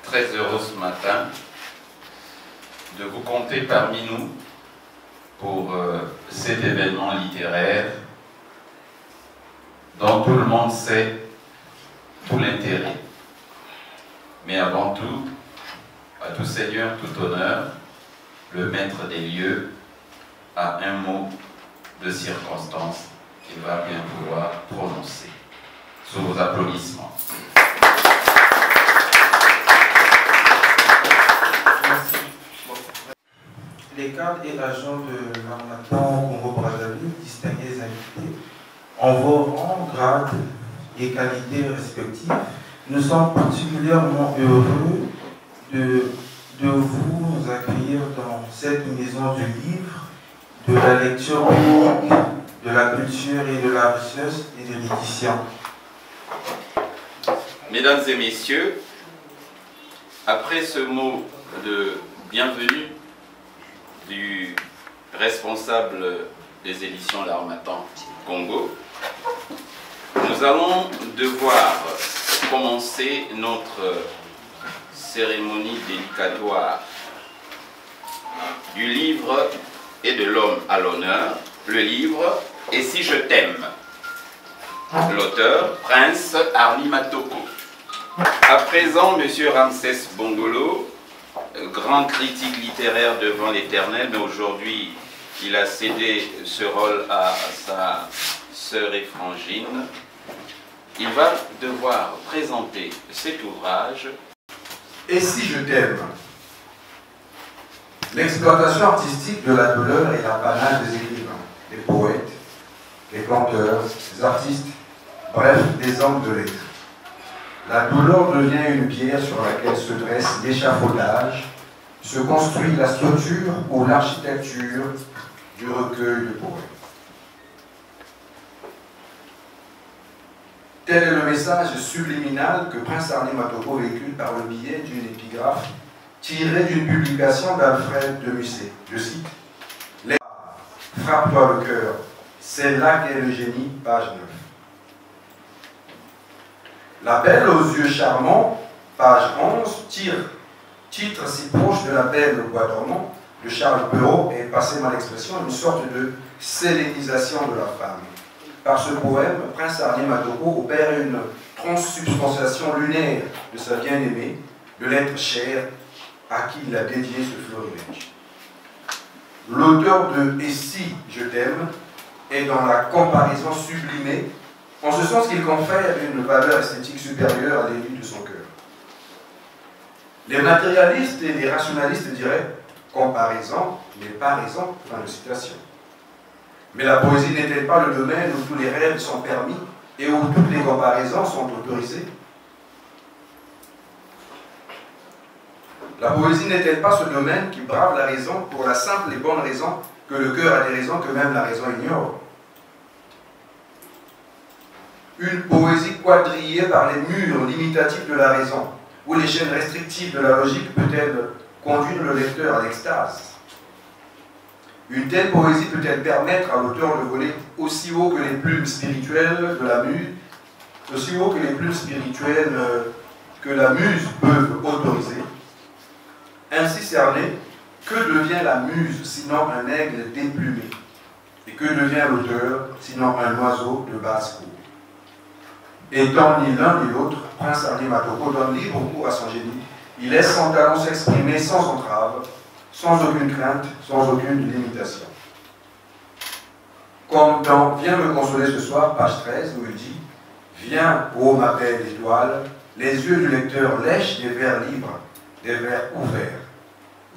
Très heureux ce matin de vous compter parmi nous pour cet événement littéraire dont tout le monde sait tout l'intérêt. Mais avant tout, à tout seigneur, tout honneur, le maître des lieux a un mot de circonstance qu'il va bien pouvoir prononcer. Sous vos applaudissements. Les cadres et agents de l'Armatan Congo-Brazzaville, distingués invités, en vos rangs, grades et qualités respectives, nous sommes particulièrement heureux de vous accueillir dans cette maison du livre, de la lecture publique, de la culture et de la recherche et de l'édition. Mesdames et messieurs, après ce mot de bienvenue du responsable des éditions L'Harmattan Congo, nous allons devoir commencer notre cérémonie dédicatoire du livre et de l'homme à l'honneur, le livre « Et si je t'aime » l'auteur, Prince Arly Matoko. À présent, M. Ramsès Bongolo, grand critique littéraire devant l'Éternel, mais aujourd'hui, il a cédé ce rôle à sa sœur et frangine. Il va devoir présenter cet ouvrage. Et si je t'aime? L'exploitation artistique de la douleur est l'apanage des écrivains, des poètes, des planteurs, des artistes, bref, des hommes de lettres. La douleur devient une pierre sur laquelle se dresse l'échafaudage, se construit la structure ou l'architecture du recueil de poèmes. Tel est le message subliminal que Prince Arly Matoko véhicule par le biais d'une épigraphe tirée d'une publication d'Alfred de Musset. Je cite: « Frappe-toi le cœur, c'est là qu'est le génie, page 9. » La Belle aux yeux charmants, page 11, titre si proche de La Belle au bois dormant de Charles Perrault est, passez-moi l'expression, une sorte de sélénisation de la femme. Par ce poème, Prince Arly Matoko opère une transsubstantiation lunaire de sa bien-aimée, de l'être cher à qui il a dédié ce florilège. L'auteur de « Et si je t'aime » est dans la comparaison sublimée, en ce sens qu'il confère une valeur esthétique supérieure à l'élite de son cœur. Les matérialistes et les rationalistes diraient « comparaison n'est pas raison », fin de citation. Mais la poésie n'est-elle pas le domaine où tous les rêves sont permis et où toutes les comparaisons sont autorisées? La poésie n'est-elle pas ce domaine qui brave la raison pour la simple et bonne raison que le cœur a des raisons que même la raison ignore? Une poésie quadrillée par les murs limitatifs de la raison, où les chaînes restrictives de la logique peut-elle conduire le lecteur à l'extase? Une telle poésie peut-elle permettre à l'auteur de voler aussi haut que les plumes spirituelles de la muse, aussi haut que les plumes spirituelles que la muse peut autoriser? Ainsi cerné, que devient la muse sinon un aigle déplumé? Et que devient l'auteur sinon un oiseau de basse cour? Étant ni l'un ni l'autre, Prince Arly Matoko donne libre cours à son génie. Il laisse son talent s'exprimer sans entrave, sans aucune crainte, sans aucune limitation. Comme dans « Viens me consoler ce soir », page 13, où il dit « Viens, ô ma belle étoile, les yeux du lecteur lèchent des vers libres, des vers ouverts.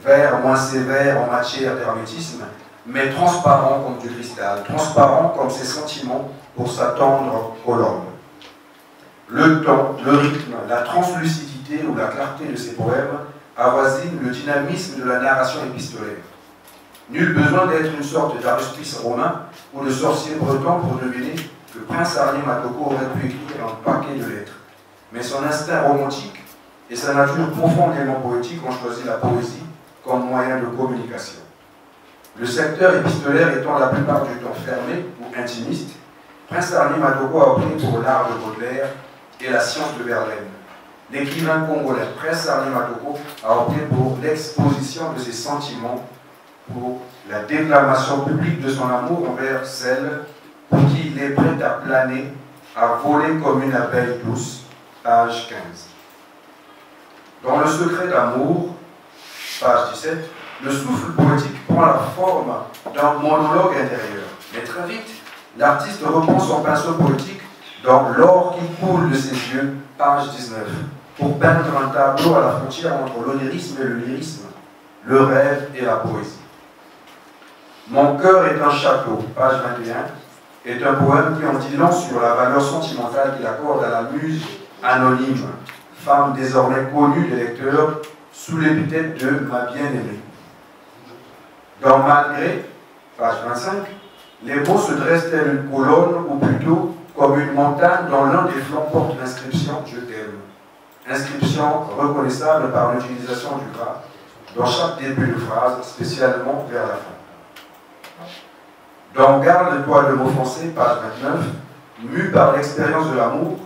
Vers moins sévères en matière d'hermétisme, mais transparent comme du cristal, transparent comme ses sentiments pour sa tendre colonne. Le temps, le rythme, la translucidité ou la clarté de ses poèmes avoisinent le dynamisme de la narration épistolaire. Nul besoin d'être une sorte d'aruspice romain ou de sorcier breton pour deviner que Prince Arnie Matoko aurait pu écrire un paquet de lettres. Mais son instinct romantique et sa nature profondément poétique ont choisi la poésie comme moyen de communication. Le secteur épistolaire étant la plupart du temps fermé ou intimiste, Prince Arnie Matoko a opté pour l'art de Baudelaire et la science de Verlaine. L'écrivain congolais Prince Arnie Matoko a opté pour l'exposition de ses sentiments, pour la déclamation publique de son amour envers celle pour qui il est prêt à planer, à voler comme une abeille douce, page 15. Dans le secret d'amour, page 17, le souffle poétique prend la forme d'un monologue intérieur. Mais très vite, l'artiste reprend son pinceau poétique dans l'or qui coule de ses yeux, page 19, pour peindre un tableau à la frontière entre l'onirisme et le lyrisme, le rêve et la poésie. Mon cœur est un château, page 21, est un poème qui en dit long sur la valeur sentimentale qu'il accorde à la muse anonyme, femme désormais connue des lecteurs sous l'épithète de ma bien-aimée. Dans Malgré, page 25, les mots se dressent telle une colonne, ou plutôt comme une montagne dont l'un des flancs porte l'inscription « Je t'aime ». Inscription reconnaissable par l'utilisation du gras dans chaque début de phrase, spécialement vers la fin. Dans Garde-toi de m'offenser, page 29, mu par l'expérience de l'amour,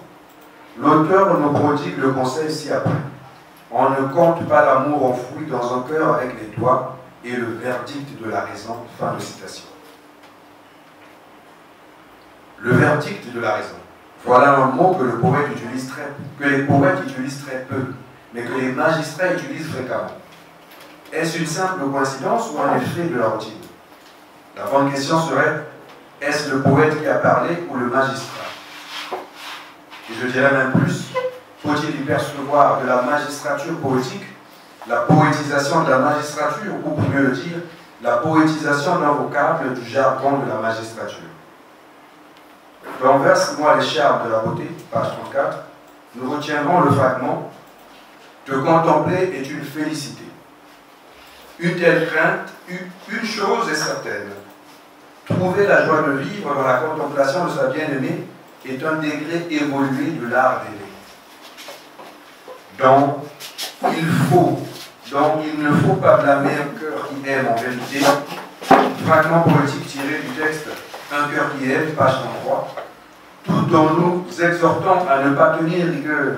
l'auteur nous prodigue le conseil ci-après. On ne compte pas l'amour enfoui dans un cœur avec les doigts et le verdict de la raison. Fin de citation. Le verdict de la raison. Voilà un mot que les poètes utilisent très peu, mais que les magistrats utilisent fréquemment. Est-ce une simple coïncidence ou un effet de la routine? La bonne question serait, est-ce le poète qui a parlé ou le magistrat? Et je dirais même plus, faut-il y percevoir de la magistrature poétique, la poétisation de la magistrature, ou pour mieux le dire, la poétisation d'un vocable du jargon de la magistrature? Dans Verse-moi les charmes de la beauté, page 34, nous retiendrons le fragment « Te contempler est une félicité. Une telle crainte, une chose est certaine. Trouver la joie de vivre dans la contemplation de sa bien-aimée est un degré évolué de l'art d'aimer. Donc, il ne faut pas blâmer un cœur qui aime en vérité. Fragment poétique tiré du texte Un cœur qui aime, page 33, tout en nous exhortant à ne pas tenir rigueur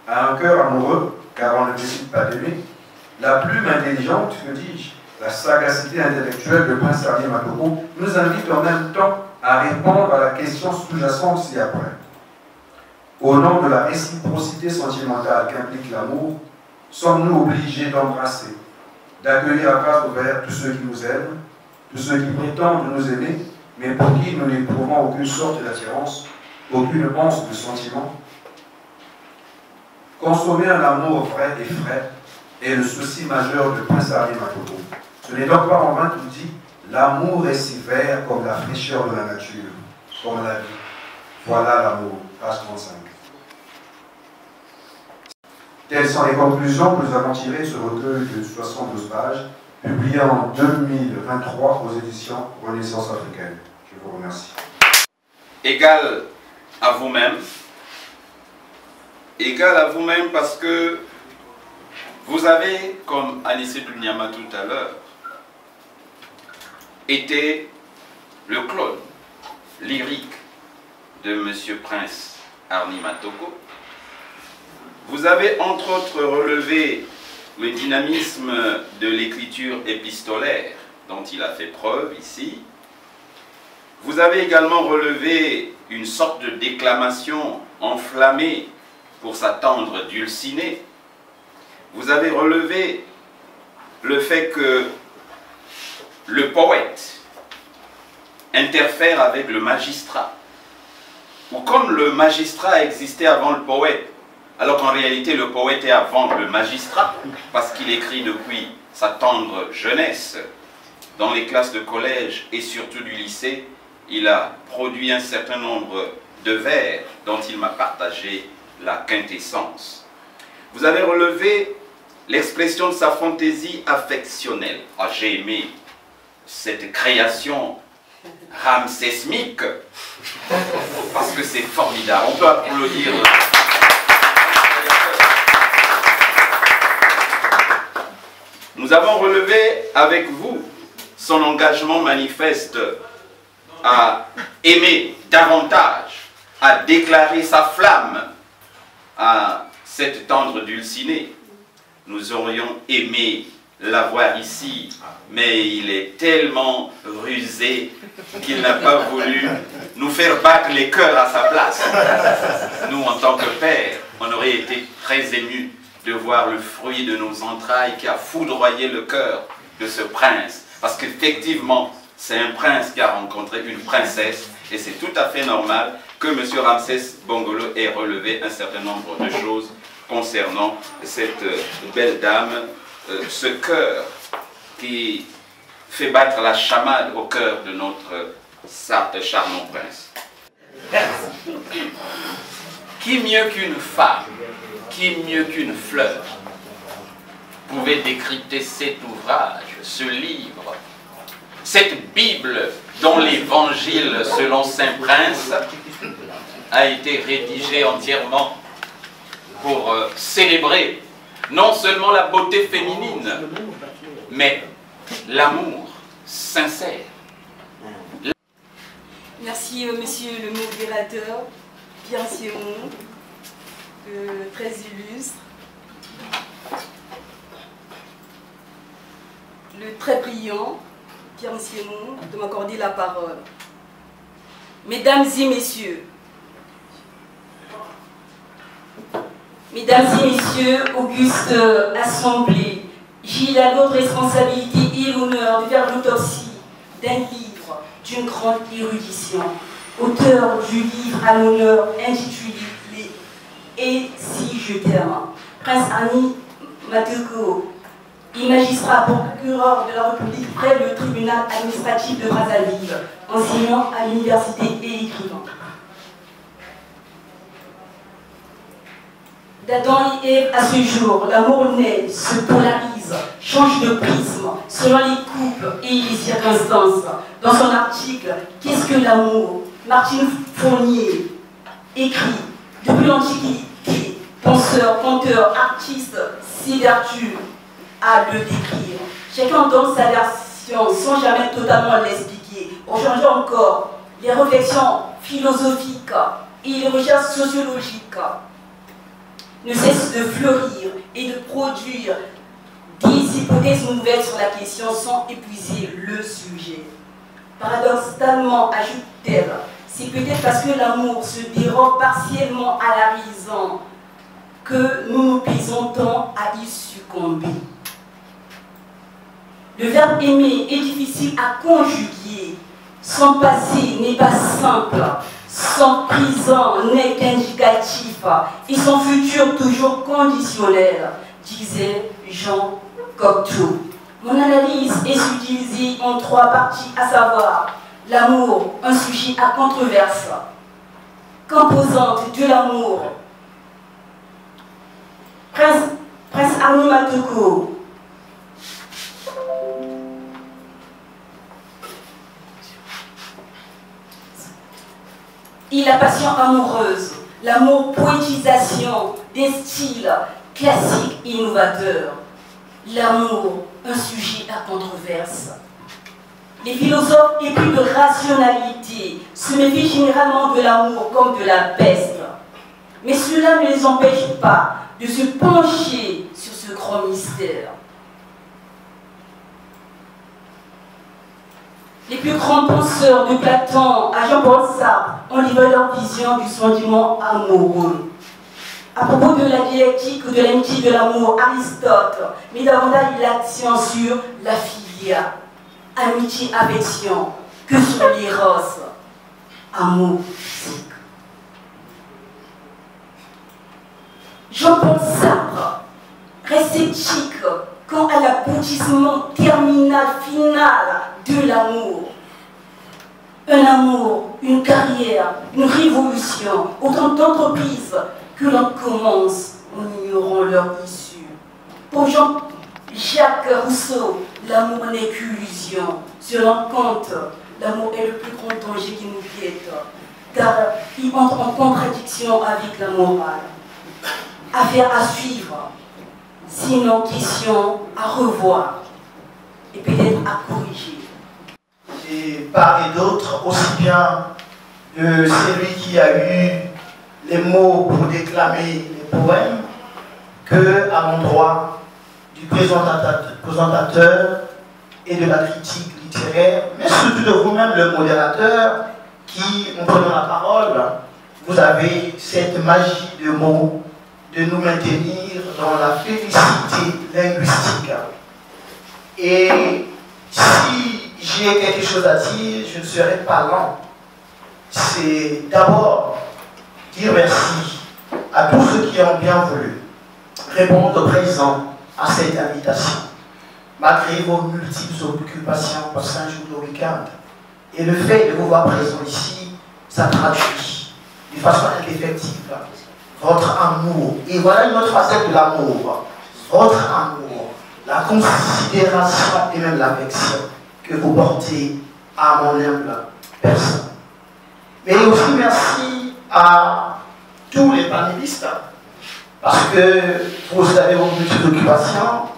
à un cœur amoureux, car on ne décide pas d'aimer. La plume intelligente, que dis-je, la sagacité intellectuelle de Prince Arnie Matoko nous invite en même temps à répondre à la question sous-jacente ci-après. Au nom de la réciprocité sentimentale qu'implique l'amour, sommes-nous obligés d'embrasser, d'accueillir à bras ouverts tous ceux qui nous aiment, tous ceux qui prétendent nous aimer, mais pour qui nous n'éprouvons aucune sorte d'attirance, aucune once de sentiment? Consommer un amour vrai et frais est le souci majeur de Prince Arnie Matoko. Ce n'est donc pas en vain qu'il dit « L'amour est si vert comme la fraîcheur de la nature, comme la vie. Voilà l'amour », page 35. Telles sont les conclusions que nous avons tirées de ce recueil de 72 pages, publié en 2023 aux éditions Renaissance africaine. Je vous remercie. Égal à vous-même parce que vous avez, comme Anissé Dounyama tout à l'heure, été le clone lyrique de M. Prince Arnie Matoko. Vous avez entre autres relevé le dynamisme de l'écriture épistolaire dont il a fait preuve ici. Vous avez également relevé une sorte de déclamation enflammée pour sa tendre dulcinée. Vous avez relevé le fait que le poète interfère avec le magistrat, ou comme le magistrat existait avant le poète, alors qu'en réalité le poète est avant le magistrat, parce qu'il écrit depuis sa tendre jeunesse. Dans les classes de collège et surtout du lycée, il a produit un certain nombre de vers dont il m'a partagé la quintessence. Vous avez relevé l'expression de sa fantaisie affectionnelle. Ah, j'ai aimé cette création ramsesmique, parce que c'est formidable. On peut applaudir. Nous avons relevé avec vous son engagement manifeste à aimer davantage, à déclarer sa flamme à cette tendre dulcinée. Nous aurions aimé l'avoir ici, mais il est tellement rusé qu'il n'a pas voulu nous faire battre les cœurs à sa place. Nous, en tant que pères, on aurait été très émus de voir le fruit de nos entrailles qui a foudroyé le cœur de ce prince. Parce qu'effectivement, c'est un prince qui a rencontré une princesse, et c'est tout à fait normal que M. Ramsès Bongolo ait relevé un certain nombre de choses concernant cette belle dame, ce cœur qui fait battre la chamade au cœur de notre charmant prince. Qui mieux qu'une femme, qui mieux qu'une fleur pouvait décrypter cet ouvrage, ce livre, cette Bible dont l'évangile selon Saint Prince a été rédigé entièrement pour célébrer non seulement la beauté féminine, mais l'amour sincère. Merci monsieur le modérateur, Pierre Siemon, très illustre, le très brillant Pierre Siemon, de m'accorder la parole. Mesdames et messieurs, auguste assemblée, j'ai la lourde responsabilité et l'honneur de faire l'autopsie d'un livre d'une grande érudition, auteur du livre à l'honneur intitulé « Et si je t'aime », Prince Ami Mateko, magistrat procureur de la République près le tribunal administratif de Brazzaville, enseignant à l'université et écrivain. D'Adam et Ève à ce jour, l'amour naît, se polarise, change de prisme selon les couples et les circonstances. Dans son article « Qu'est-ce que l'amour ?», Martine Fournier écrit « Depuis l'Antiquité, penseurs, conteurs, artistes s'évertuent à le décrire. Chacun donne sa version sans jamais totalement l'expliquer. Aujourd'hui encore, les réflexions philosophiques et les recherches sociologiques ne cessent de fleurir et de produire des hypothèses nouvelles sur la question sans épuiser le sujet. Paradoxalement, ajoute-t-elle, c'est peut-être parce que l'amour se dérobe partiellement à la raison que nous nous plaisons tant à y succomber. Le verbe aimer est difficile à conjuguer. Son passé n'est pas simple. Son présent n'est qu'indicatif. Et son futur toujours conditionnel, disait Jean Cocteau. Mon analyse est subdivisée en 3 parties, à savoir l'amour, un sujet à controverse. Composante de l'amour. Prince Ami Mateko. Et la passion amoureuse, l'amour poétisation des styles classiques et innovateurs. L'amour, un sujet à controverse. Les philosophes épris de rationalité se méfient généralement de l'amour comme de la peste. Mais cela ne les empêche pas de se pencher sur ce grand mystère. Les plus grands penseurs de Platon à Jean-Paul Sartre ont livré leur vision du sentiment amoureux. À propos de la dialectique ou de l'amitié de l'amour, Aristote met davantage l'accent sur la philia, amitié, affection, que sur l'éros, amour physique. Jean-Paul Sartre reste sceptique quant à l'aboutissement terminal, final de l'amour. Un amour, une carrière, une révolution, autant d'entreprises que l'on commence en ignorant leur issue. Pour Jean-Jacques Rousseau, l'amour n'est qu'illusion. Selon Kant, l'amour est le plus grand danger qui nous guette, car il entre en contradiction avec la morale. Affaire à suivre, sinon question à revoir et peut-être à corriger. Et part et d'autre, aussi bien de celui qui a eu les mots pour déclamer les poèmes que à l'endroit du présentateur et de la critique littéraire, mais surtout de vous-même, le modérateur, qui, en prenant la parole, vous avez cette magie de mots de nous maintenir dans la félicité linguistique. Et si j'ai quelque chose à dire, je ne serai pas lent. C'est d'abord dire merci à tous ceux qui ont bien voulu répondre présent à cette invitation, malgré vos multiples occupations pour 5 jours de week-end. Et le fait de vous voir présent ici, ça traduit de façon indéfectible votre amour. Et voilà une autre facette de l'amour. Votre amour, la considération et même l'affection que vous portez à mon humble personne. Mais aussi merci à tous les panélistes, parce que vous avez vos multiples occupations,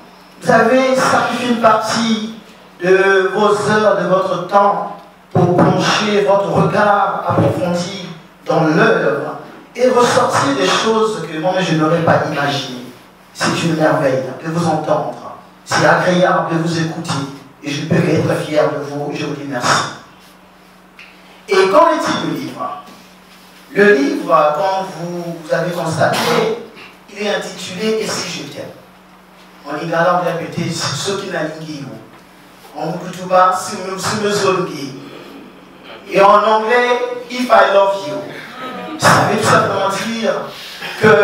vous avez sacrifié une partie de vos heures, de votre temps, pour plonger votre regard approfondi dans l'œuvre et ressortir des choses que moi je n'aurais pas imaginées. C'est une merveille de vous entendre, c'est agréable de vous écouter, et je ne peux qu'être fier de vous, je vous dis merci. Et qu'en est-il du livre? Le livre, comme vous avez constaté, il est intitulé « Et si je t'aime ». En lingala, on répète « Ce qui n'a l'ingéo ». En kutuba, « Si me zolgi ». Et en anglais « If I love you ». Ça veut tout simplement dire que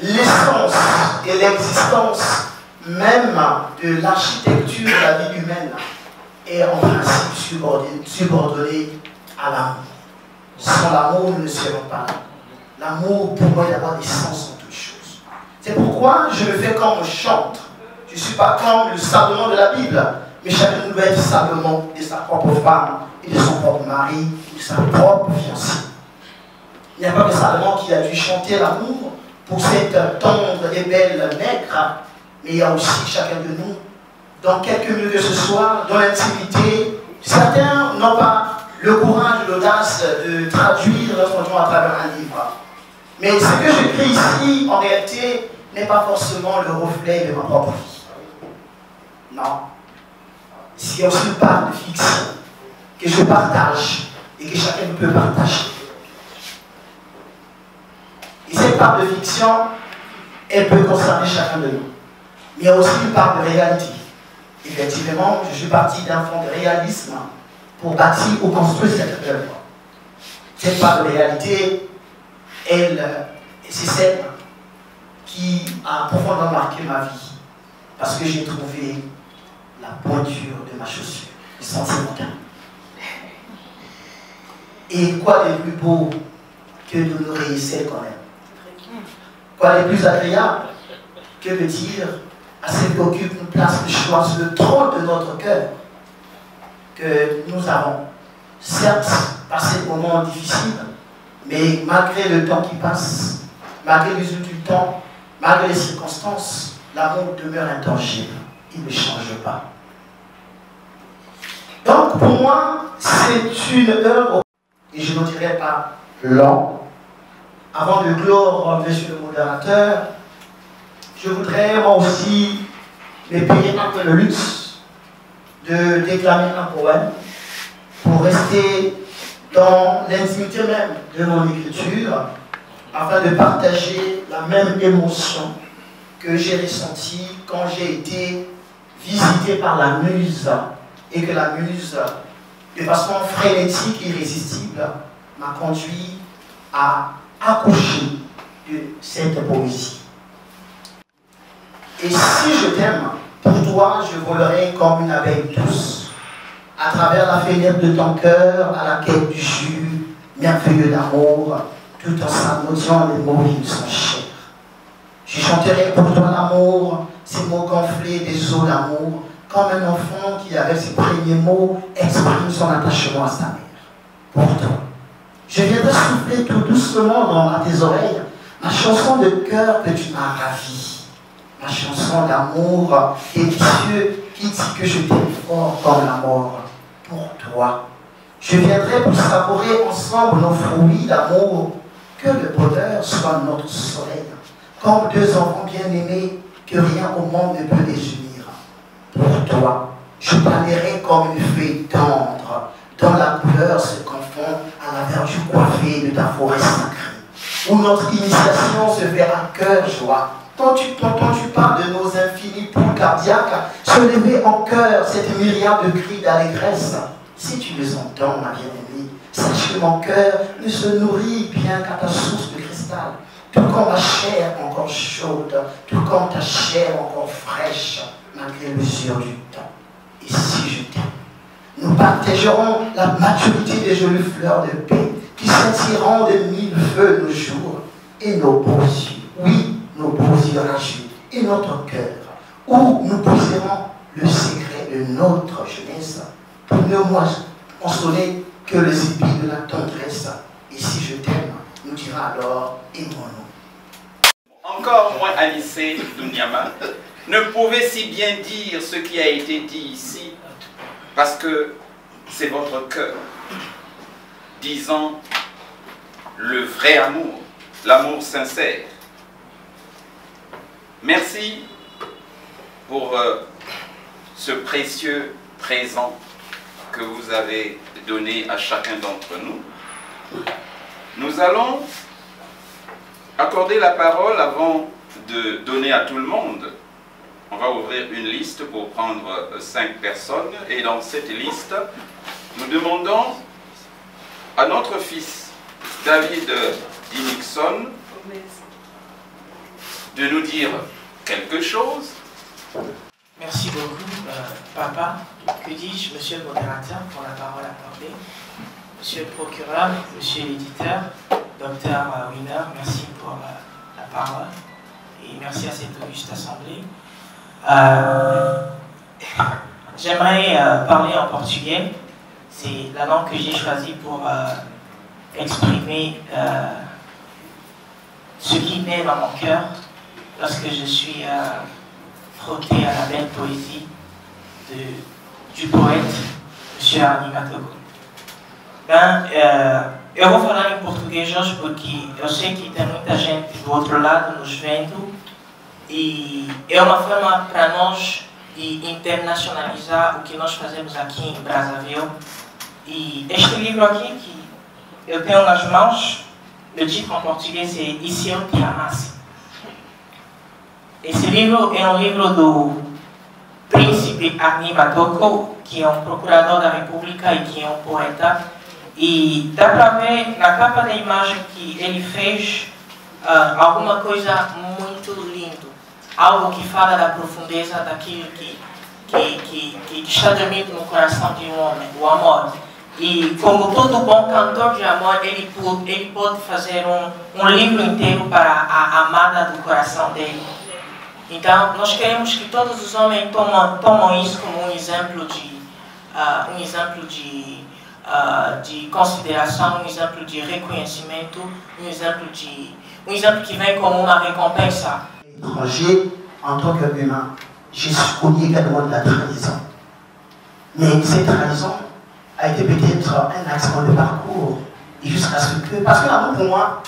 l'essence et l'existence même de l'architecture de la vie humaine est en principe subordonnée à l'amour. Sans l'amour, nous ne serons pas là. L'amour, pour moi, il doit avoir des sens en toutes choses. C'est pourquoi je me fais comme chantre. Je ne suis pas comme le Salomon de la Bible, mais chacun doit être Salomon de sa propre femme et de son propre mari, de sa propre fiancée. Il n'y a pas que Salomon qui a dû chanter l'amour pour cette tendre et belle nègre, mais il y a aussi chacun de nous, dans quelques minutes de ce soir, dans l'intimité. Certains n'ont pas le courage, l'audace de traduire notre nom à travers un livre. Mais ce que j'écris ici, en réalité, n'est pas forcément le reflet de ma propre vie. Non. C'est aussi une part de fiction que je partage et que chacun peut partager. Et cette part de fiction, elle peut concerner chacun de nous. Mais il y a aussi une part de réalité. Effectivement, je suis parti d'un fond de réalisme pour bâtir ou construire cette œuvre. Cette part de réalité, c'est celle qui a profondément marqué ma vie. Parce que j'ai trouvé la pointure de ma chaussure, sentimentale. Et quoi de plus beau que d'honorer celle qu'on aime? Quoi de plus agréable que de dire à celle qui occupe une place de choix sur le trône de notre cœur que nous avons, certes, passé des moments difficiles, mais malgré le temps qui passe, malgré les outils du temps, malgré les circonstances, l'amour demeure intangible, il ne change pas. Donc pour moi, c'est une œuvre, et je ne dirais pas lent. Avant de clore, monsieur le modérateur, je voudrais moi aussi me payer un peu le luxe de déclamer un poème pour rester dans l'intimité même de mon écriture, afin de partager la même émotion que j'ai ressentie quand j'ai été visité par la muse, et que la muse, de façon frénétique et irrésistible, m'a conduit à accoucher de cette poésie. Et si je t'aime, pour toi, je volerai comme une abeille douce, à travers la fenêtre de ton cœur, à la quête du jus merveilleux d'amour, tout en s'annotant les mots qui me sont chers. Je chanterai pour toi l'amour, ces mots gonflés des eaux d'amour, comme un enfant qui, avec ses premiers mots, exprime son attachement à sa mère. Pour toi, je viendrai souffler tout doucement à tes oreilles ma chanson de cœur que tu m'as ravie, ma chanson d'amour délicieux qui dit que je t'aime fort comme la mort. Pour toi, je viendrai pour savourer ensemble nos fruits d'amour, que le bonheur soit notre soleil, comme deux enfants bien-aimés que rien au monde ne peut les unir. Pour toi, je planerai comme une feuille tendre, dont la couleur se confond à la verdure coiffée de ta forêt sacrée, où notre initiation se fait à cœur joie. Quand tu parles de nos infinis poules cardiaques, se lever en cœur cette myriade de cris d'allégresse, si tu les entends, ma bien-aimée, sache que mon cœur ne se nourrit bien qu'à ta source de cristal, tout comme ma chair encore chaude, tout comme ta chair encore fraîche, malgré l'usure du temps. Et si je t'aime, nous partagerons la maturité des jolies fleurs de paix qui scintilleront de mille feux nos jours et nos beaux yeux, oui, nos beaux yeux rageux et notre cœur, où nous poserons le secret de notre jeunesse pour ne mentionner que les épis de la tendresse. Et si je t'aime, nous dira alors aimons-nous. Encore moins Anissé Dounyama ne pouvait si bien dire ce qui a été dit ici, parce que c'est votre cœur disant le vrai amour, l'amour sincère. Merci pour ce précieux présent que vous avez donné à chacun d'entre nous. Nous allons accorder la parole avant de donner à tout le monde. On va ouvrir une liste pour prendre 5 personnes et dans cette liste, nous demandons à notre fils David Dinixon de nous dire quelque chose. Merci beaucoup, papa. Que dis-je, monsieur le modérateur, pour la parole accordée. Monsieur le procureur, monsieur l'éditeur, docteur Wiener, merci pour la parole et merci à cette auguste assemblée. J'aimerais parler en portugais. C'est la langue que j'ai choisie pour exprimer ce qui naît dans mon cœur lorsque je suis frotté à la belle poésie du poète, M. Arnie Matogo. Eu vou falar em português hoje porque eu sei que tem muita gente do outro lado nos vendo e é uma forma para nós de internacionalizar o que nós fazemos aqui em Brazzaville. E este livro aqui que eu tenho nas mãos, o título em português é E Se Eu Te Amasse? Esse livro é um livro do príncipe Arnie Matogo, que é um procurador da República e que é um poeta. E dá para ver na capa da imagem que ele fez alguma coisa muito lindo. Algo que fala da profundeza daquilo que está dormindo no coração de um homem, o amor. E como todo bom cantor de amor, ele pode fazer um livro inteiro para a amada do coração dele. Então, nós queremos que todos os homens tomam isso como um exemplo de consideração, um exemplo de reconhecimento, um exemplo que vem como uma recompensa. Étranger, en tant qu'humain, j'ai connu également de la trahison. Mais cette trahison a été peut-être un accident de parcours, et jusqu'à ce que, parce que l'amour pour moi,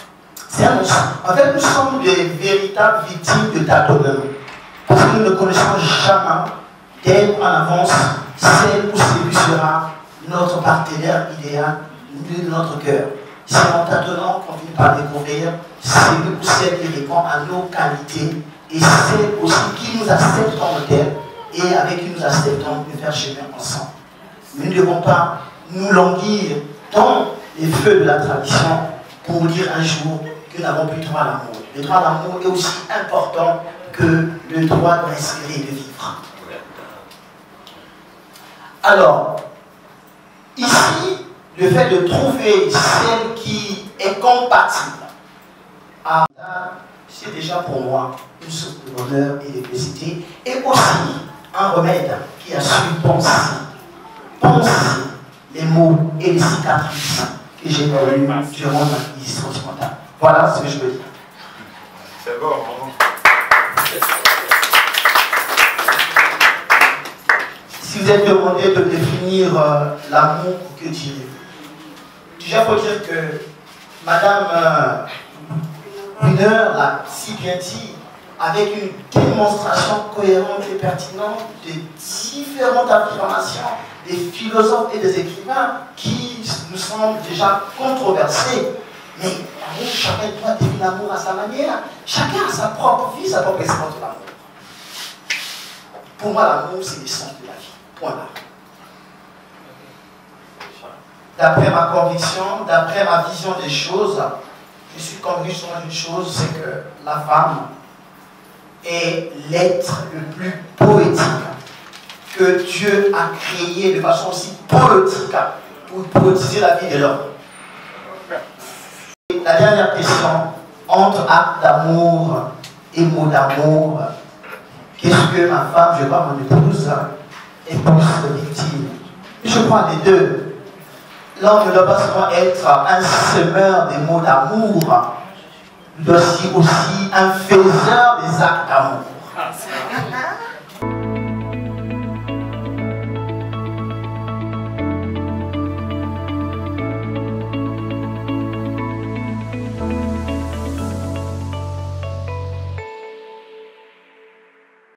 c'est un mensonge. En fait, nous sommes des véritables victimes de tâtonnement. Parce que nous ne connaissons jamais d'elle en avance celle ou celui sera notre partenaire idéal de notre cœur. C'est en tâtonnant qu'on finit par découvrir celui ou celle qui répond à nos qualités et celle aussi qui nous accepte comme tel et avec qui nous acceptons de faire chemin ensemble. Nous ne devons pas nous languir dans les feux de la tradition pour dire un jour que nous n'avons plus droit à l'amour. Le droit à l'amour est aussi important que le droit de respirer et de vivre. Alors, ici, le fait de trouver celle qui est compatible, c'est déjà pour moi une source de bonheur et de félicité, et aussi un remède qui a su penser les mots et les cicatrices que j'ai connues durant ma vie sentimentale. Voilà ce que je veux dire. C'est bon. Si vous êtes demandé de définir l'amour, que direz-vous? Déjà, il faut dire que Madame Brunner l'a si bien dit, avec une démonstration cohérente et pertinente de différentes affirmations des philosophes et des écrivains qui nous semblent déjà controversés. Mais l'amour, chacun doit définir l'amour à sa manière. Chacun a sa propre vie, sa propre expérience de l'amour. Pour moi, l'amour, c'est l'essence de la vie. Point barre. D'après ma conviction, d'après ma vision des choses, je suis convaincu d'une chose, c'est que la femme est l'être le plus poétique que Dieu a créé de façon aussi poétique pour poétiser la vie de l'homme. La dernière question, entre acte d'amour et mot d'amour, qu'est-ce que ma femme, je crois mon épouse victime? Je crois les deux. L'homme ne doit pas seulement être un semeur des mots d'amour, il doit aussi un faiseur des actes d'amour.